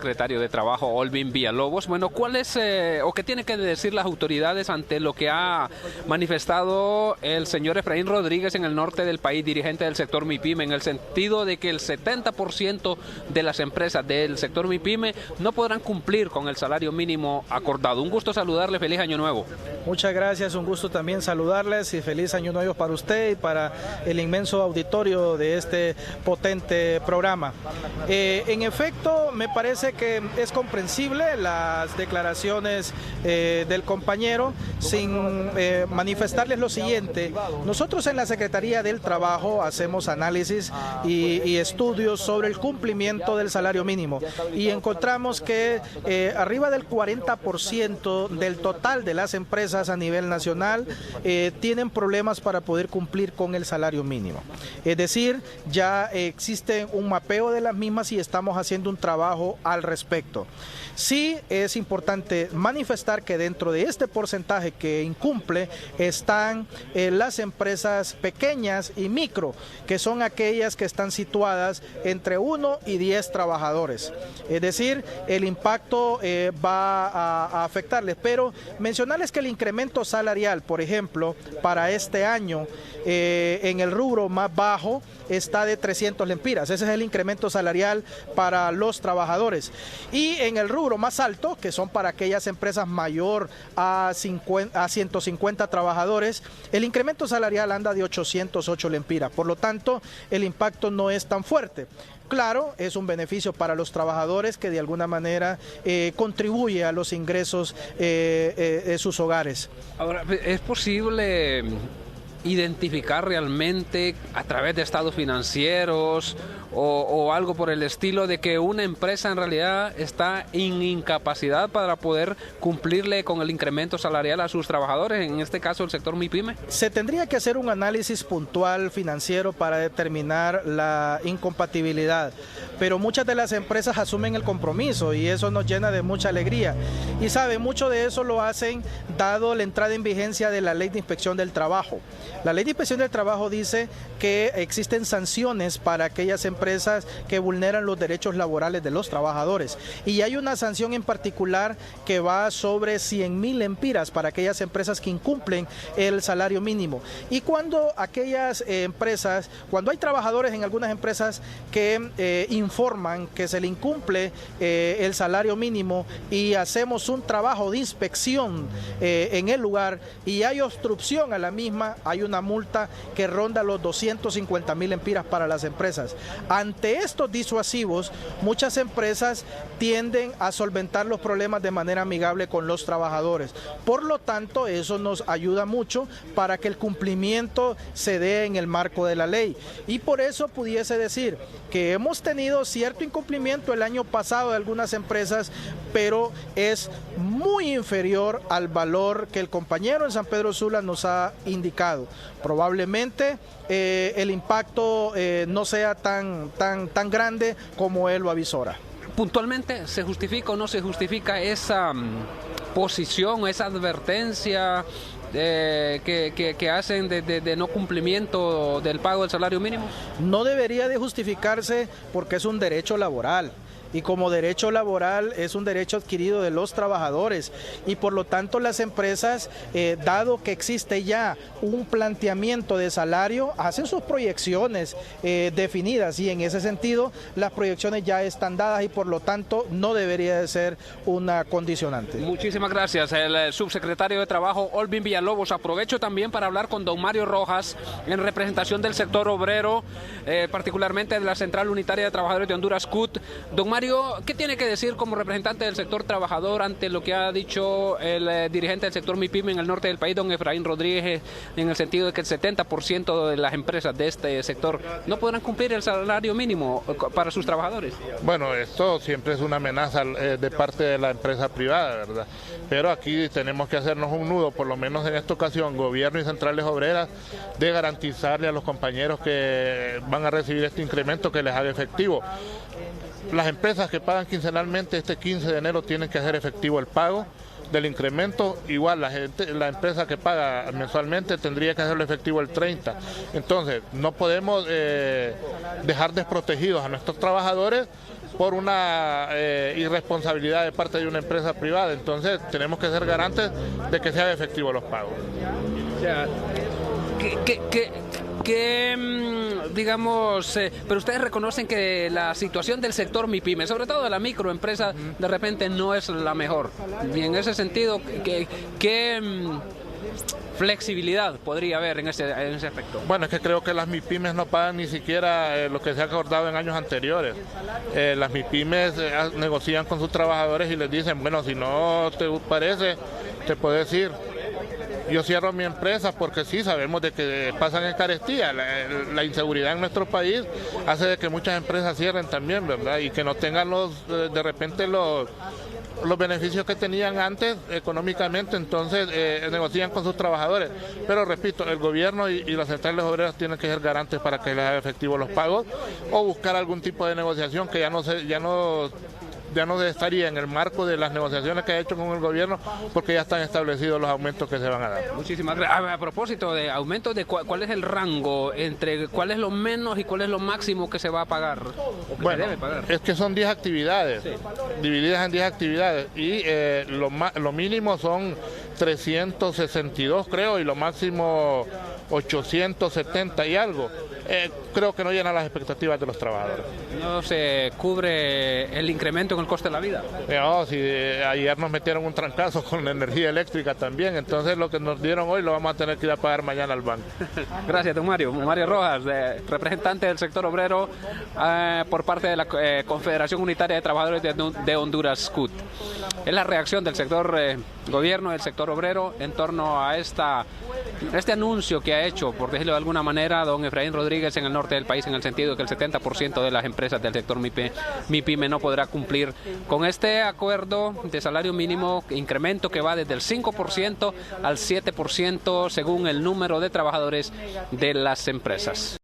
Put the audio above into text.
Secretario de Trabajo Olvin Villalobos. Bueno, ¿cuál es o qué tienen que decir las autoridades ante lo que ha manifestado el señor Efraín Rodríguez en el norte del país, dirigente del sector MIPYME, en el sentido de que el 70% de las empresas del sector MIPYME no podrán cumplir con el salario mínimo acordado? Un gusto saludarle, feliz año nuevo. Muchas gracias, un gusto también saludarles y feliz año nuevo para usted y para el inmenso auditorio de este potente programa. En efecto, me parece que es comprensible las declaraciones del compañero, sin manifestarles lo siguiente. Nosotros en la Secretaría del Trabajo hacemos análisis y estudios sobre el cumplimiento del salario mínimo y encontramos que arriba del 40% del total de las empresas a nivel nacional tienen problemas para poder cumplir con el salario mínimo. Es decir, ya existe un mapeo de las mismas y estamos haciendo un trabajo al respecto. Sí es importante manifestar que dentro de este porcentaje que incumple están las empresas pequeñas y micro, que son aquellas que están situadas entre 1 y 10 trabajadores. Es decir, el impacto va a afectarles, pero mencionarles que el incremento salarial, por ejemplo, para este año en el rubro más bajo está de 300 lempiras. Ese es el incremento salarial para los trabajadores. Y en el rubro más alto, que son para aquellas empresas mayor a 150 trabajadores, el incremento salarial anda de 808 lempiras. Por lo tanto, el impacto no es tan fuerte. Claro, es un beneficio para los trabajadores que de alguna manera contribuye a los ingresos de sus hogares. Ahora, ¿es posible identificar realmente a través de estados financieros o algo por el estilo de que una empresa en realidad está en incapacidad para poder cumplirle con el incremento salarial a sus trabajadores, en este caso el sector MIPYME? Se tendría que hacer un análisis puntual financiero para determinar la incompatibilidad, pero muchas de las empresas asumen el compromiso y eso nos llena de mucha alegría. Y sabe, mucho de eso lo hacen dado la entrada en vigencia de la Ley de Inspección del Trabajo. La Ley de Inspección del Trabajo dice que existen sanciones para aquellas empresas que vulneran los derechos laborales de los trabajadores. Y hay una sanción en particular que va sobre 100.000 lempiras para aquellas empresas que incumplen el salario mínimo. Y cuando aquellas empresas, cuando hay trabajadores en algunas empresas que informan que se le incumple el salario mínimo y hacemos un trabajo de inspección en el lugar y hay obstrucción a la misma, hay una multa que ronda los 250.000 lempiras para las empresas. Ante estos disuasivos, muchas empresas tienden a solventar los problemas de manera amigable con los trabajadores. Por lo tanto, eso nos ayuda mucho para que el cumplimiento se dé en el marco de la ley. Y por eso pudiese decir que hemos tenido cierto incumplimiento el año pasado de algunas empresas, pero es muy inferior al valor que el compañero en San Pedro Sula nos ha indicado. Probablemente el impacto no sea tan grande como él lo avisora. Puntualmente, ¿se justifica o no se justifica esa posición, esa advertencia que hacen de no cumplimiento del pago del salario mínimo? No debería de justificarse porque es un derecho laboral. Y como derecho laboral es un derecho adquirido de los trabajadores y por lo tanto las empresas, dado que existe ya un planteamiento de salario, hacen sus proyecciones definidas y en ese sentido las proyecciones ya están dadas y por lo tanto no debería de ser una condicionante. Muchísimas gracias, el subsecretario de Trabajo Olvin Villalobos. Aprovecho también para hablar con don Mario Rojas en representación del sector obrero, particularmente de la Central Unitaria de Trabajadores de Honduras, CUT. Don Mario, ¿qué tiene que decir como representante del sector trabajador ante lo que ha dicho el dirigente del sector MIPYME en el norte del país, don Efraín Rodríguez, en el sentido de que el 70% de las empresas de este sector no podrán cumplir el salario mínimo para sus trabajadores? Bueno, esto siempre es una amenaza de parte de la empresa privada, ¿verdad? Pero aquí tenemos que hacernos un nudo, por lo menos en esta ocasión, gobierno y centrales obreras, de garantizarle a los compañeros que van a recibir este incremento que les haga efectivo. Las empresas que pagan quincenalmente este 15 de enero tienen que hacer efectivo el pago del incremento, igual la empresa que paga mensualmente tendría que hacerlo efectivo el 30. Entonces, no podemos dejar desprotegidos a nuestros trabajadores por una irresponsabilidad de parte de una empresa privada. Entonces tenemos que ser garantes de que sean efectivos los pagos. O sea, digamos, pero ustedes reconocen que la situación del sector MIPYME, sobre todo de la microempresa, de repente no es la mejor. Y en ese sentido, ¿qué flexibilidad podría haber en ese aspecto? Bueno, es que creo que las MIPYMES no pagan ni siquiera lo que se ha acordado en años anteriores. Las MIPYMES negocian con sus trabajadores y les dicen, bueno, si no te parece, te puedes ir. Yo cierro mi empresa porque sí sabemos de que pasan en carestía. La inseguridad en nuestro país hace de que muchas empresas cierren también, ¿verdad? Y que no tengan de repente los beneficios que tenían antes económicamente, entonces negocian con sus trabajadores. Pero repito, el gobierno y las centrales obreras tienen que ser garantes para que les hagan efectivos los pagos o buscar algún tipo de negociación que ya no estaría en el marco de las negociaciones que ha hecho con el gobierno, porque ya están establecidos los aumentos que se van a dar. Muchísimas gracias. A propósito de aumentos, ¿cuál es el rango entre cuál es lo menos y cuál es lo máximo que se va a pagar? Bueno, se debe pagar? Es que son 10 actividades, sí, divididas en 10 actividades, y lo mínimo son 362, creo, y lo máximo 870 y algo. Creo que no llenan las expectativas de los trabajadores. ¿No se cubre el incremento en el coste de la vida? No, si ayer nos metieron un trancazo con la energía eléctrica también, entonces lo que nos dieron hoy lo vamos a tener que ir a pagar mañana al banco. Gracias, don Mario. Mario Rojas, representante del sector obrero por parte de la Confederación Unitaria de Trabajadores de Honduras, CUT. Es la reacción del sector gobierno, del sector obrero, en torno a este anuncio que ha hecho, por decirlo de alguna manera, don Efraín Rodríguez en el norte del país, en el sentido de que el 70% de las empresas del sector MIPYME no podrá cumplir con este acuerdo de salario mínimo, incremento que va desde el 5% al 7% según el número de trabajadores de las empresas.